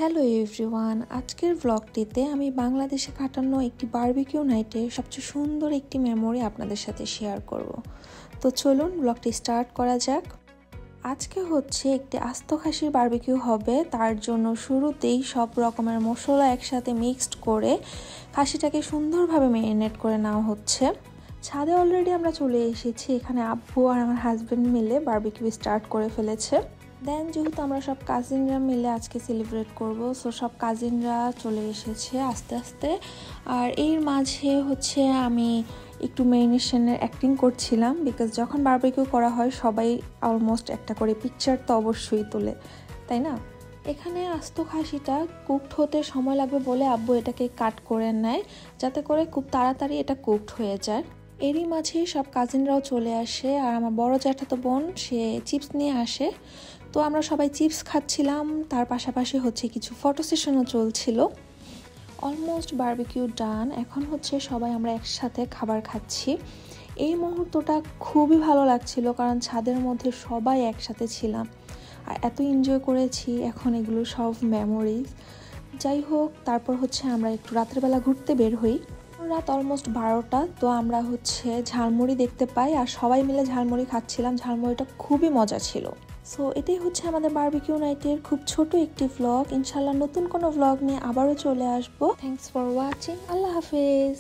Hello everyone, আজকের ব্লগটিতে আমি বাংলাদেশে কাটানো একটি বারবিকিউ নাইটের সবচেয়ে সুন্দর একটি মেমোরি আপনাদের সাথে শেয়ার করব। তো চলুন ব্লগটি স্টার্ট করা যাক। আজকে হচ্ছে একটি আস্ত খাসির বারবিকিউ হবে, তার জন্য শুরুতেই সব রকমের মশলা একসাথে মিক্সড করে খাসিটাকে সুন্দরভাবে ম্যারিনেট করে নেওয়া হচ্ছে। ছাদে অলরেডি আমরা চলে এসেছি, এখানে আব্বু আর আমার হাজব্যান্ড মিলে বারবিকিউ স্টার্ট করে ফেলেছে। দেন যেহেতু আমরা সব কাজিনরা মিলে আজকে সেলিব্রেট করব, সো সব কাজিনরা চলে এসেছে আস্তে আস্তে। আর এর মাঝে হচ্ছে আমি একটু মেরিনেশনের অ্যাক্টিং করছিলাম, বিকজ যখন বারবিকিউ করা হয় সবাই অলমোস্ট একটা করে পিকচার তো অবশ্যই তোলে, তাই না? এখানে আস্ত খাসিটা কুকড হতে সময় লাগবে বলে আব্বু এটাকে কাট করে নেয়, যাতে করে খুব তাড়াতাড়ি এটা কুকড হয়ে যায়। এরই মাঝে সব কাজিনরাও চলে আসে, আর আমার বড় জ্যাঠাতো বোন সে চিপস নিয়ে আসে। তো আমরা সবাই চিপস খাচ্ছিলাম, তার পাশাপাশি হচ্ছে কিছু ফটো সেশনও চলছিল। অলমোস্ট বারবিকিউ ডান, এখন হচ্ছে সবাই আমরা একসাথে খাবার খাচ্ছি। এই মুহূর্তটা খুবই ভালো লাগছিল, কারণ ছাদের মধ্যে সবাই একসাথে ছিলাম আর এত এনজয় করেছি। এখন এগুলো সব মেমোরিজ। যাই হোক, তারপর হচ্ছে আমরা একটু রাতের বেলা ঘুরতে বের হই। রাত অলমোস্ট 12টা, তো আমরা হচ্ছে ঝালমুড়ি দেখতে পাই আর সবাই মিলে ঝালমুড়ি খাচ্ছিলাম। ঝালমুড়িটা খুবই মজা ছিল। সো এটাই হচ্ছে আমাদের বারবিকিউ নাইটের খুব ছোট একটি ভ্লগ। ইনশাল্লাহ নতুন কোনো ভ্লগ নিয়ে আবারও চলে আসবো। Thanks for watching. আল্লাহ হাফেজ।